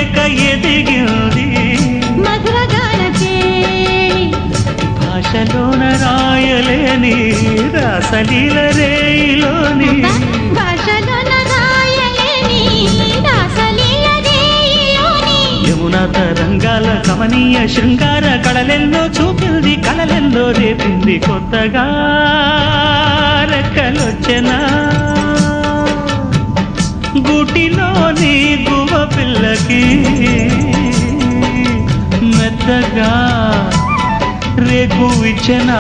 లేక ఎదిగింది భాషలోన రాయలేని రాసలీల రేయిలోని యమునా తరంగాల కమనీయ శృంగార కళలెన్నో చూపింది కళలెన్నో రేపింది కొత్తగా రెక్కలొచ్చెనా గూటిలోని గువ్వ పిల్లకి మెత్తగా రేకు ఇచ్చెనా